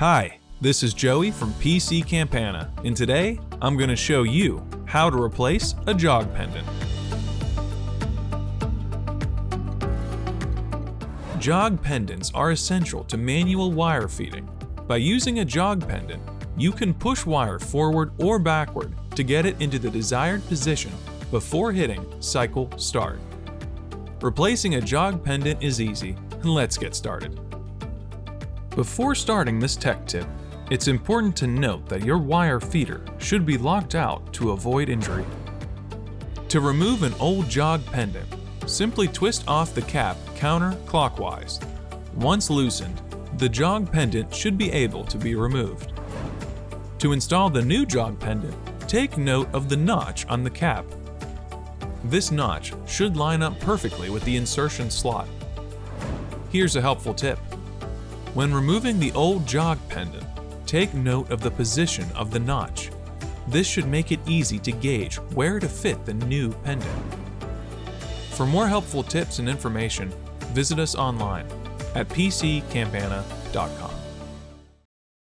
Hi, this is Joey from PC Campana, and today I'm going to show you how to replace a jog pendant. Jog pendants are essential to manual wire feeding. By using a jog pendant, you can push wire forward or backward to get it into the desired position before hitting cycle start. Replacing a jog pendant is easy. Let's get started. Before starting this tech tip, it's important to note that your wire feeder should be locked out to avoid injury. To remove an old jog pendant, simply twist off the cap counterclockwise. Once loosened, the jog pendant should be able to be removed. To install the new jog pendant, take note of the notch on the cap. This notch should line up perfectly with the insertion slot. Here's a helpful tip. When removing the old jog pendant, take note of the position of the notch. This should make it easy to gauge where to fit the new pendant. For more helpful tips and information, visit us online at pccampana.com.